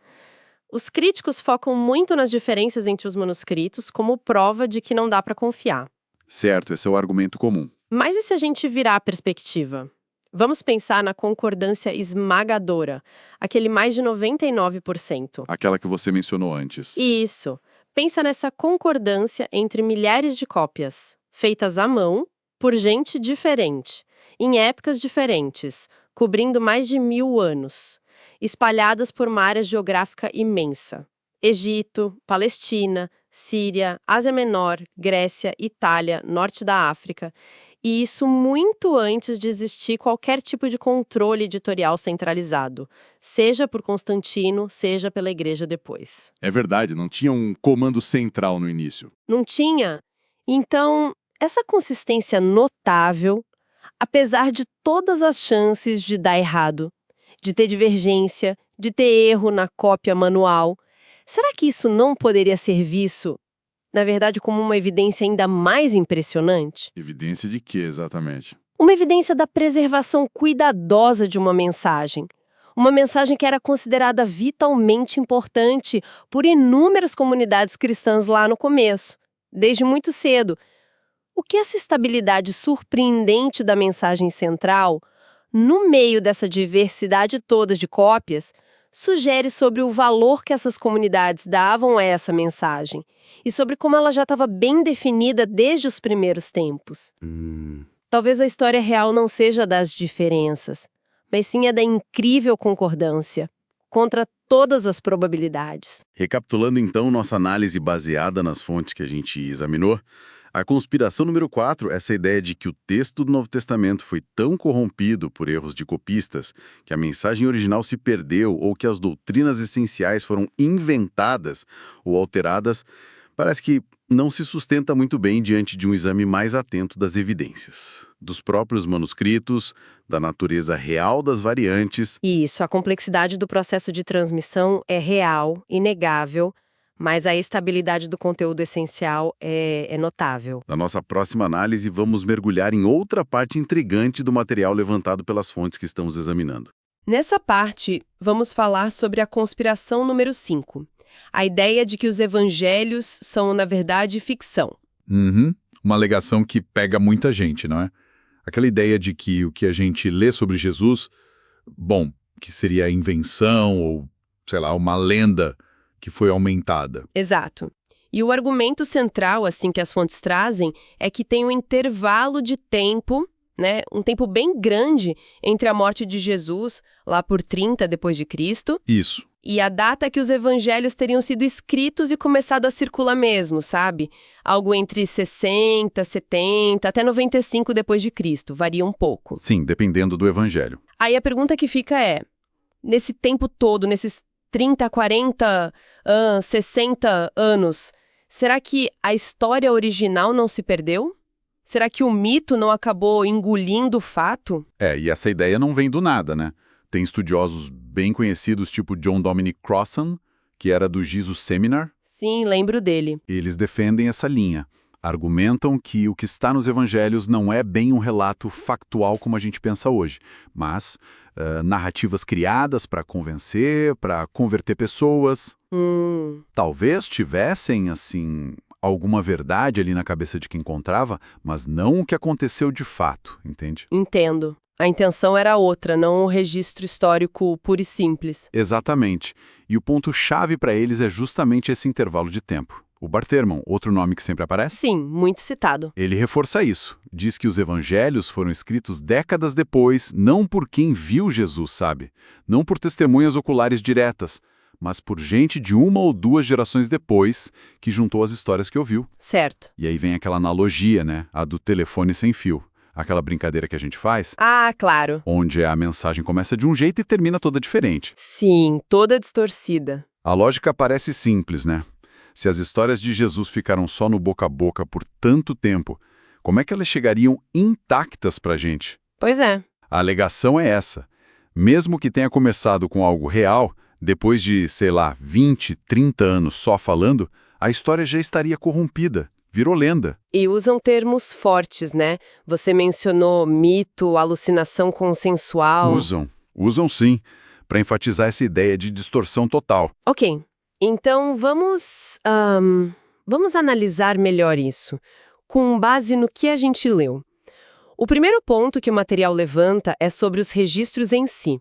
Os críticos focam muito nas diferenças entre os manuscritos como prova de que não dá para confiar. Certo, esse é o argumento comum. Mas e se a gente virar a perspectiva? Vamos pensar na concordância esmagadora, aquele mais de 99%. Aquela que você mencionou antes. Isso. Pensa nessa concordância entre milhares de cópias, feitas à mão, por gente diferente, em épocas diferentes, cobrindo mais de 1000 anos, espalhadas por uma área geográfica imensa. Egito, Palestina, Síria, Ásia Menor, Grécia, Itália, Norte da África. E isso muito antes de existir qualquer tipo de controle editorial centralizado, seja por Constantino, seja pela Igreja depois. É verdade, não tinha um comando central no início. Não tinha? Então, essa consistência notável, apesar de todas as chances de dar errado, de ter divergência, de ter erro na cópia manual, será que isso não poderia ser visto, na verdade, como uma evidência ainda mais impressionante? Evidência de quê, exatamente? Uma evidência da preservação cuidadosa de uma mensagem. Uma mensagem que era considerada vitalmente importante por inúmeras comunidades cristãs lá no começo, desde muito cedo. O que essa estabilidade surpreendente da mensagem central, no meio dessa diversidade toda de cópias, sugere sobre o valor que essas comunidades davam a essa mensagem e sobre como ela já estava bem definida desde os primeiros tempos. Talvez a história real não seja das diferenças, mas sim a da incrível concordância, contra todas as probabilidades. Recapitulando então nossa análise baseada nas fontes que a gente examinou, a conspiração número 4, essa ideia de que o texto do Novo Testamento foi tão corrompido por erros de copistas que a mensagem original se perdeu ou que as doutrinas essenciais foram inventadas ou alteradas, parece que não se sustenta muito bem diante de um exame mais atento das evidências, dos próprios manuscritos, da natureza real das variantes. Isso, a complexidade do processo de transmissão é real, inegável, mas a estabilidade do conteúdo essencial é notável. Na nossa próxima análise, vamos mergulhar em outra parte intrigante do material levantado pelas fontes que estamos examinando. Nessa parte, vamos falar sobre a conspiração número 5. A ideia de que os evangelhos são, na verdade, ficção. Uma alegação que pega muita gente, não é? Aquela ideia de que o que a gente lê sobre Jesus, bom, que seria invenção ou, sei lá, uma lenda que foi aumentada. Exato. E o argumento central, assim, que as fontes trazem, é que tem um intervalo de tempo, né, um tempo bem grande entre a morte de Jesus, lá por 30 depois de Cristo, Isso. e a data que os evangelhos teriam sido escritos e começado a circular mesmo, sabe? Algo entre 60, 70, até 95 depois de Cristo, varia um pouco. Sim, dependendo do evangelho. Aí a pergunta que fica é, nesse tempo todo, nesses 30, 40, 60 anos, será que a história original não se perdeu? Será que o mito não acabou engolindo o fato? E essa ideia não vem do nada, né? Tem estudiosos bem conhecidos, tipo John Dominic Crossan, que era do Jesus Seminar. Sim, lembro dele. Eles defendem essa linha. Argumentam que o que está nos evangelhos não é bem um relato factual como a gente pensa hoje, mas narrativas criadas para convencer, para converter pessoas. Talvez tivessem, assim, alguma verdade ali na cabeça de quem encontrava, mas não o que aconteceu de fato, entende? Entendo. A intenção era outra, não o registro histórico puro e simples. Exatamente. E o ponto-chave para eles é justamente esse intervalo de tempo. O Barterman, outro nome que sempre aparece? Sim, muito citado. Ele reforça isso. Diz que os evangelhos foram escritos décadas depois, não por quem viu Jesus, sabe? Não por testemunhas oculares diretas, mas por gente de 1 ou 2 gerações depois que juntou as histórias que ouviu. Certo. E aí vem aquela analogia, né? A do telefone sem fio. Aquela brincadeira que a gente faz, Ah, claro. onde a mensagem começa de um jeito e termina toda diferente. Sim, toda distorcida. A lógica parece simples, né? Se as histórias de Jesus ficaram só no boca a boca por tanto tempo, como é que elas chegariam intactas pra gente? Pois é. A alegação é essa. Mesmo que tenha começado com algo real, depois de, sei lá, 20, 30 anos só falando, a história já estaria corrompida, virou lenda. E usam termos fortes, né? Você mencionou mito, alucinação consensual. Usam sim, para enfatizar essa ideia de distorção total. Ok. Então, vamos analisar melhor isso, com base no que a gente leu. O primeiro ponto que o material levanta é sobre os registros em si.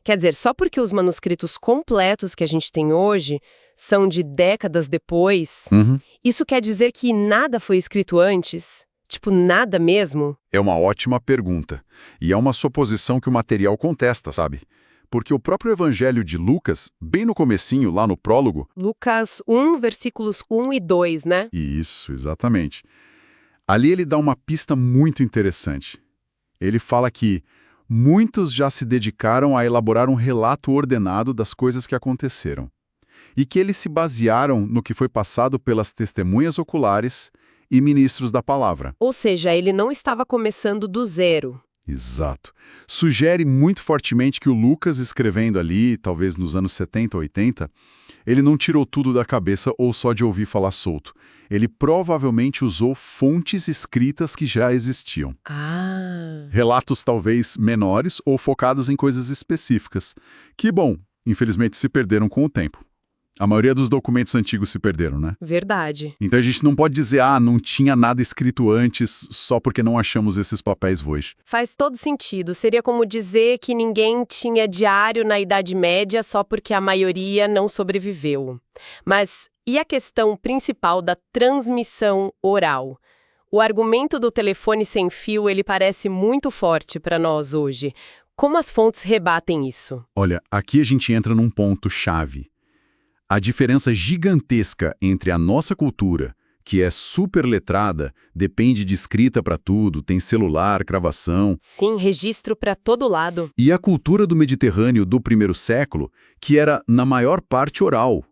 Quer dizer, só porque os manuscritos completos que a gente tem hoje são de décadas depois, isso quer dizer que nada foi escrito antes? Tipo, nada mesmo? É uma ótima pergunta. E é uma suposição que o material contesta, sabe? Porque o próprio Evangelho de Lucas, bem no comecinho, lá no prólogo... Lucas 1, versículos 1 e 2, né? Isso, exatamente. Ali ele dá uma pista muito interessante. Ele fala que muitos já se dedicaram a elaborar um relato ordenado das coisas que aconteceram, e que eles se basearam no que foi passado pelas testemunhas oculares e ministros da palavra. Ou seja, ele não estava começando do zero. Exato. Sugere muito fortemente que o Lucas, escrevendo ali, talvez nos anos 70, 80, ele não tirou tudo da cabeça ou só de ouvir falar solto. Ele provavelmente usou fontes escritas que já existiam. Relatos talvez menores ou focados em coisas específicas, que, bom, infelizmente se perderam com o tempo. A maioria dos documentos antigos se perderam, né? Verdade. Então a gente não pode dizer, não tinha nada escrito antes só porque não achamos esses papéis hoje. Faz todo sentido. Seria como dizer que ninguém tinha diário na Idade Média só porque a maioria não sobreviveu. Mas e a questão principal da transmissão oral? O argumento do telefone sem fio, ele parece muito forte para nós hoje. Como as fontes rebatem isso? Olha, aqui a gente entra num ponto-chave. A diferença gigantesca entre a nossa cultura, que é super letrada, depende de escrita para tudo, tem celular, gravação. Sim, registro para todo lado. E a cultura do Mediterrâneo do primeiro século, que era, na maior parte, oral.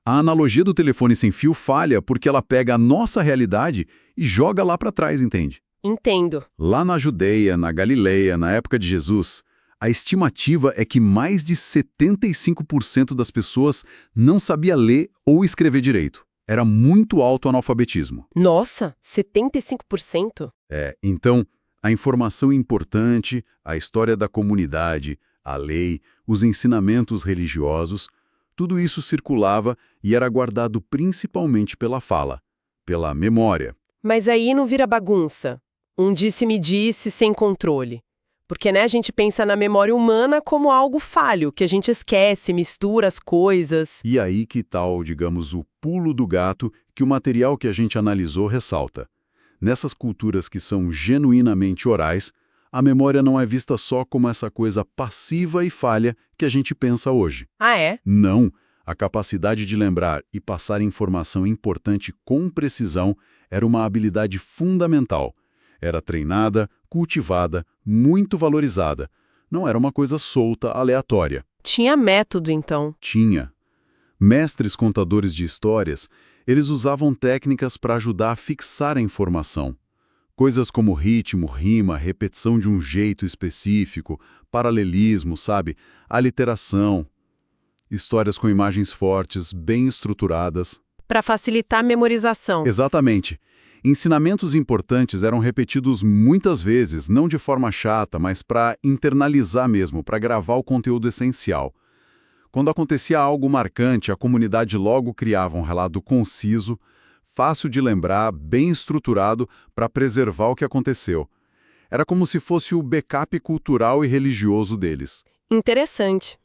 A analogia do telefone sem fio falha porque ela pega a nossa realidade e joga lá para trás, entende? Entendo. Lá na Judeia, na Galileia, na época de Jesus, a estimativa é que mais de 75% das pessoas não sabia ler ou escrever direito. Era muito alto o analfabetismo. Nossa, 75%? Então, a informação importante, a história da comunidade, a lei, os ensinamentos religiosos, tudo isso circulava e era guardado principalmente pela fala, pela memória. Mas aí não vira bagunça. Um disse-me-disse sem controle. Porque, né, a gente pensa na memória humana como algo falho, que a gente esquece, mistura as coisas. E aí que tal, digamos, o pulo do gato que o material que a gente analisou ressalta. Nessas culturas que são genuinamente orais, a memória não é vista só como essa coisa passiva e falha que a gente pensa hoje. Ah, é? Não. A capacidade de lembrar e passar informação importante com precisão era uma habilidade fundamental. Era treinada, cultivada, muito valorizada. Não era uma coisa solta, aleatória. Tinha método, então. Tinha. Mestres contadores de histórias, eles usavam técnicas para ajudar a fixar a informação. Coisas como ritmo, rima, repetição de um jeito específico, paralelismo, sabe? Aliteração. Histórias com imagens fortes, bem estruturadas. Para facilitar a memorização. Exatamente. Ensinamentos importantes eram repetidos muitas vezes, não de forma chata, mas para internalizar mesmo, para gravar o conteúdo essencial. Quando acontecia algo marcante, a comunidade logo criava um relato conciso, fácil de lembrar, bem estruturado para preservar o que aconteceu. Era como se fosse o backup cultural e religioso deles. Interessante.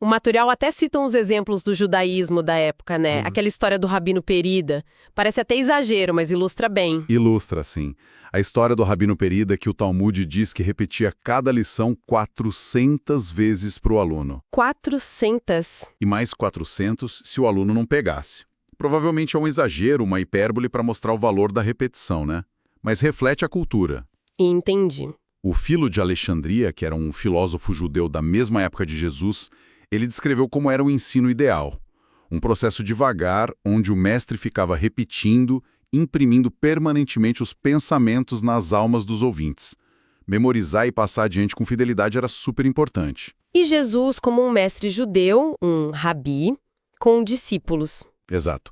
O material até cita uns exemplos do judaísmo da época, né? Aquela história do Rabino Perida. Parece até exagero, mas ilustra bem. Ilustra, sim. A história do Rabino Perida que o Talmud diz que repetia cada lição 400 vezes para o aluno. 400? E mais 400 se o aluno não pegasse. Provavelmente é um exagero, uma hipérbole para mostrar o valor da repetição, né? Mas reflete a cultura. Entendi. O Filo de Alexandria, que era um filósofo judeu da mesma época de Jesus, ele descreveu como era o ensino ideal. Um processo devagar, onde o mestre ficava repetindo, imprimindo permanentemente os pensamentos nas almas dos ouvintes. Memorizar e passar adiante com fidelidade era super importante. E Jesus, como um mestre judeu, um rabi, com discípulos. Exato.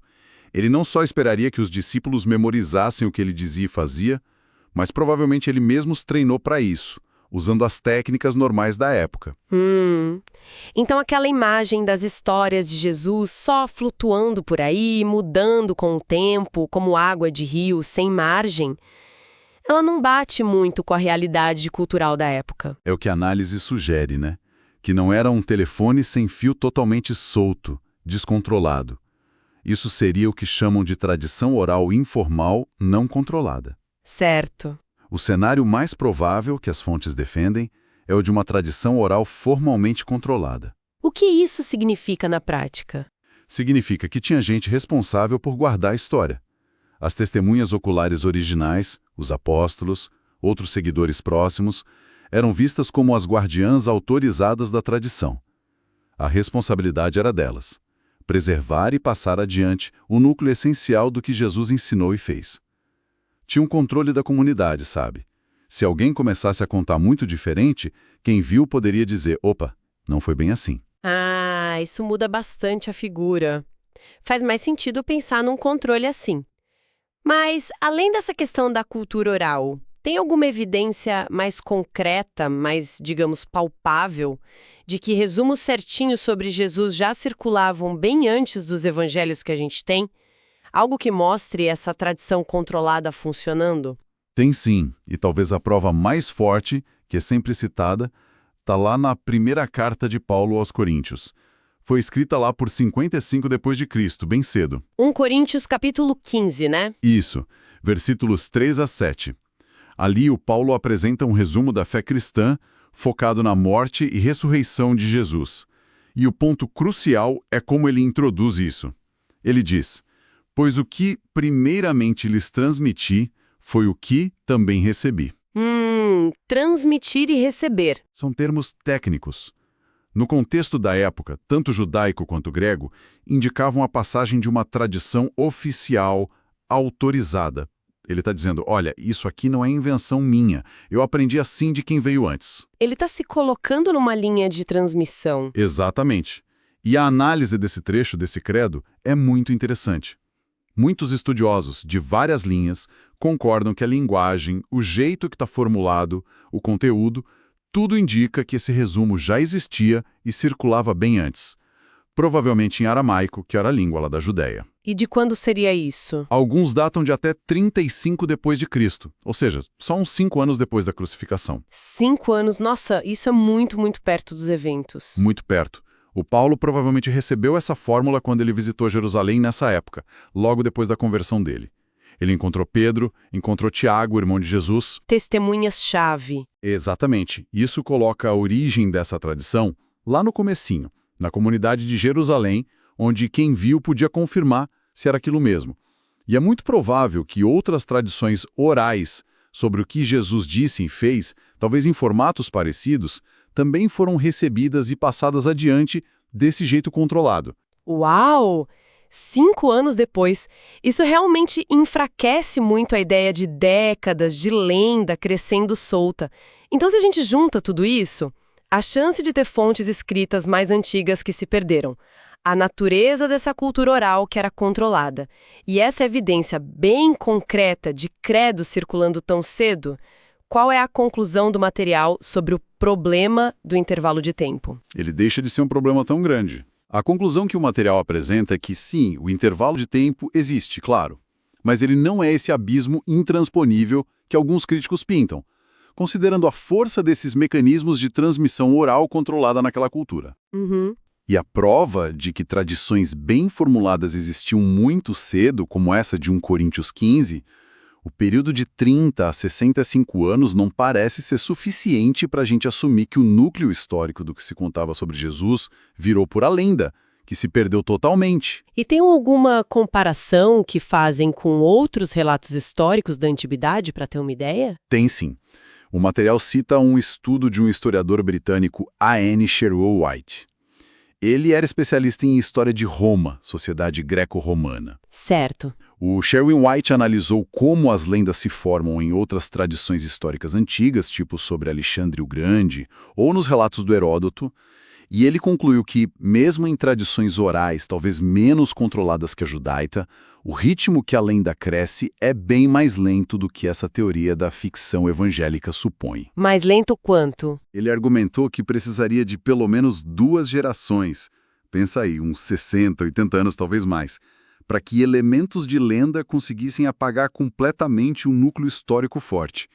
Ele não só esperaria que os discípulos memorizassem o que ele dizia e fazia, mas provavelmente ele mesmo os treinou para isso, usando as técnicas normais da época. Então aquela imagem das histórias de Jesus só flutuando por aí, mudando com o tempo, como água de rio, sem margem, ela não bate muito com a realidade cultural da época. É o que a análise sugere, né? Que não era um telefone sem fio totalmente solto, descontrolado. Isso seria o que chamam de tradição oral informal não controlada. Certo. O cenário mais provável que as fontes defendem é o de uma tradição oral formalmente controlada. O que isso significa na prática? Significa que tinha gente responsável por guardar a história. As testemunhas oculares originais, os apóstolos, outros seguidores próximos, eram vistas como as guardiãs autorizadas da tradição. A responsabilidade era delas: preservar e passar adiante o núcleo essencial do que Jesus ensinou e fez. Tinha um controle da comunidade, sabe? Se alguém começasse a contar muito diferente, quem viu poderia dizer: opa, não foi bem assim. Ah, isso muda bastante a figura. Faz mais sentido pensar num controle assim. Mas, além dessa questão da cultura oral, tem alguma evidência mais concreta, mais, digamos, palpável, de que resumos certinhos sobre Jesus já circulavam bem antes dos evangelhos que a gente tem? Algo que mostre essa tradição controlada funcionando? Tem sim, e talvez a prova mais forte, que é sempre citada, está lá na primeira carta de Paulo aos Coríntios. Foi escrita lá por 55 d.C., bem cedo. 1 Coríntios capítulo 15, né? Isso, versículos 3 a 7. Ali o Paulo apresenta um resumo da fé cristã, focado na morte e ressurreição de Jesus. E o ponto crucial é como ele introduz isso. Ele diz: pois o que primeiramente lhes transmiti foi o que também recebi. Transmitir e receber. São termos técnicos. No contexto da época, tanto judaico quanto grego indicavam a passagem de uma tradição oficial, autorizada. Ele está dizendo: olha, isso aqui não é invenção minha, eu aprendi assim de quem veio antes. Ele está se colocando numa linha de transmissão. Exatamente. E a análise desse trecho, desse credo, é muito interessante. Muitos estudiosos de várias linhas concordam que a linguagem, o jeito que está formulado, o conteúdo, tudo indica que esse resumo já existia e circulava bem antes. Provavelmente em aramaico, que era a língua lá da Judéia. E de quando seria isso? Alguns datam de até 35 depois de Cristo, ou seja, só uns 5 anos depois da crucificação. 5 anos? Nossa, isso é muito, muito perto dos eventos. Muito perto. O Paulo provavelmente recebeu essa fórmula quando ele visitou Jerusalém nessa época, logo depois da conversão dele. Ele encontrou Pedro, encontrou Tiago, irmão de Jesus. Testemunhas-chave. Exatamente. Isso coloca a origem dessa tradição lá no comecinho, na comunidade de Jerusalém, onde quem viu podia confirmar se era aquilo mesmo. E é muito provável que outras tradições orais sobre o que Jesus disse e fez, talvez em formatos parecidos, também foram recebidas e passadas adiante desse jeito controlado. Uau! 5 anos depois, isso realmente enfraquece muito a ideia de décadas de lenda crescendo solta. Então, se a gente junta tudo isso, a chance de ter fontes escritas mais antigas que se perderam, a natureza dessa cultura oral que era controlada. E essa evidência bem concreta de credo circulando tão cedo, qual é a conclusão do material sobre o problema do intervalo de tempo? Ele deixa de ser um problema tão grande. A conclusão que o material apresenta é que, sim, o intervalo de tempo existe, claro, mas ele não é esse abismo intransponível que alguns críticos pintam, considerando a força desses mecanismos de transmissão oral controlada naquela cultura. E a prova de que tradições bem formuladas existiam muito cedo, como essa de 1 Coríntios 15, o período de 30 a 65 anos não parece ser suficiente para a gente assumir que o núcleo histórico do que se contava sobre Jesus virou pura lenda, que se perdeu totalmente. E tem alguma comparação que fazem com outros relatos históricos da antiguidade, para ter uma ideia? Tem sim. O material cita um estudo de um historiador britânico, A.N. Sherwood White. Ele era especialista em história de Roma, sociedade greco-romana. Certo. O Sherwood White analisou como as lendas se formam em outras tradições históricas antigas, tipo sobre Alexandre o Grande, ou nos relatos do Heródoto, e ele concluiu que, mesmo em tradições orais talvez menos controladas que a judaica, o ritmo que a lenda cresce é bem mais lento do que essa teoria da ficção evangélica supõe. Mais lento quanto? Ele argumentou que precisaria de pelo menos 2 gerações, pensa aí, uns 60, 80 anos, talvez mais, para que elementos de lenda conseguissem apagar completamente um núcleo histórico forte.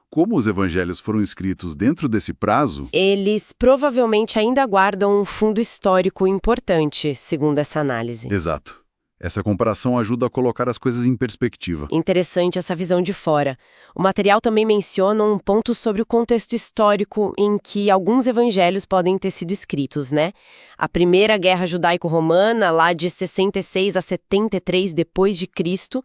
Como os evangelhos foram escritos dentro desse prazo, eles provavelmente ainda guardam um fundo histórico importante, segundo essa análise. Exato. Essa comparação ajuda a colocar as coisas em perspectiva. Interessante essa visão de fora. O material também menciona um ponto sobre o contexto histórico em que alguns evangelhos podem ter sido escritos, né? A Primeira Guerra Judaico-Romana, lá de 66 a 73 depois de Cristo,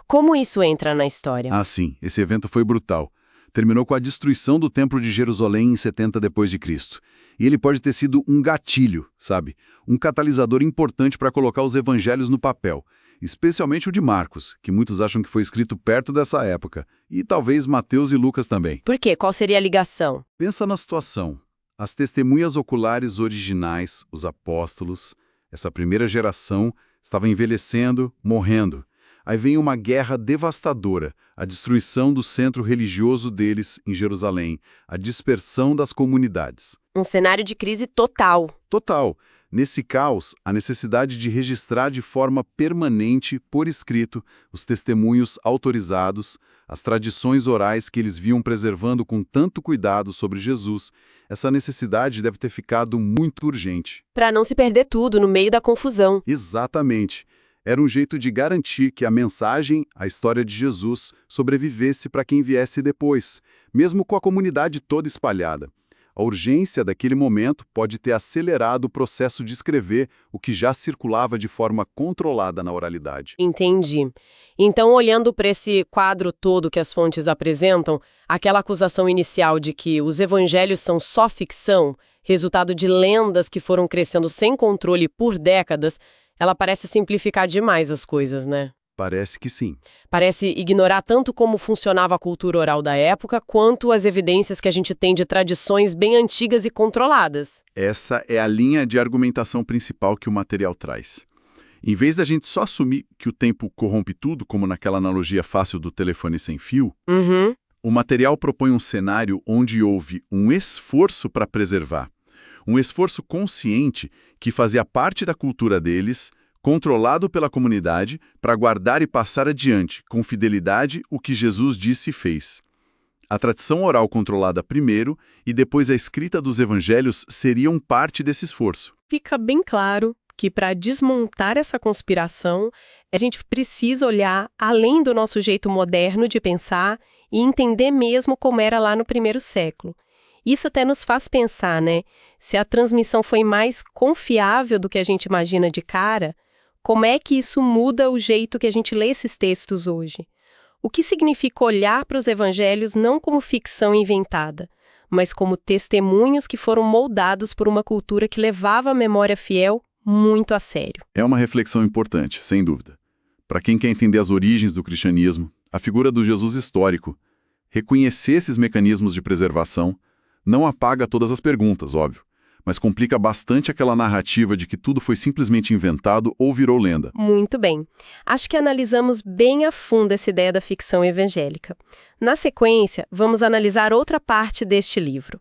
como isso entra na história? Ah, sim. Esse evento foi brutal. Terminou com a destruição do Templo de Jerusalém em 70 depois de Cristo. E ele pode ter sido um gatilho, sabe? Um catalisador importante para colocar os evangelhos no papel, especialmente o de Marcos, que muitos acham que foi escrito perto dessa época, e talvez Mateus e Lucas também. Por quê? Qual seria a ligação? Pensa na situação. As testemunhas oculares originais, os apóstolos, essa primeira geração, estava envelhecendo, morrendo. Aí vem uma guerra devastadora, a destruição do centro religioso deles em Jerusalém, a dispersão das comunidades. Um cenário de crise total. Total. Nesse caos, a necessidade de registrar de forma permanente, por escrito, os testemunhos autorizados, as tradições orais que eles viam preservando com tanto cuidado sobre Jesus, essa necessidade deve ter ficado muito urgente. Para não se perder tudo no meio da confusão. Exatamente. Era um jeito de garantir que a mensagem, a história de Jesus, sobrevivesse para quem viesse depois, mesmo com a comunidade toda espalhada. A urgência daquele momento pode ter acelerado o processo de escrever o que já circulava de forma controlada na oralidade. Entendi. Então, olhando para esse quadro todo que as fontes apresentam, aquela acusação inicial de que os evangelhos são só ficção, resultado de lendas que foram crescendo sem controle por décadas, ela parece simplificar demais as coisas, né? Parece que sim. Parece ignorar tanto como funcionava a cultura oral da época, quanto as evidências que a gente tem de tradições bem antigas e controladas. Essa é a linha de argumentação principal que o material traz. Em vez da gente só assumir que o tempo corrompe tudo, como naquela analogia fácil do telefone sem fio, o material propõe um cenário onde houve um esforço para preservar. Um esforço consciente que fazia parte da cultura deles, controlado pela comunidade, para guardar e passar adiante, com fidelidade, o que Jesus disse e fez. A tradição oral controlada primeiro e depois a escrita dos evangelhos seriam parte desse esforço. Fica bem claro que para desmontar essa conspiração, a gente precisa olhar além do nosso jeito moderno de pensar e entender mesmo como era lá no primeiro século. Isso até nos faz pensar, né? Se a transmissão foi mais confiável do que a gente imagina de cara, como é que isso muda o jeito que a gente lê esses textos hoje? O que significa olhar para os evangelhos não como ficção inventada, mas como testemunhos que foram moldados por uma cultura que levava a memória fiel muito a sério? É uma reflexão importante, sem dúvida. Para quem quer entender as origens do cristianismo, a figura do Jesus histórico, reconhecer esses mecanismos de preservação, não apaga todas as perguntas, óbvio, mas complica bastante aquela narrativa de que tudo foi simplesmente inventado ou virou lenda. Muito bem. Acho que analisamos bem a fundo essa ideia da ficção evangélica. Na sequência, vamos analisar outra parte deste livro.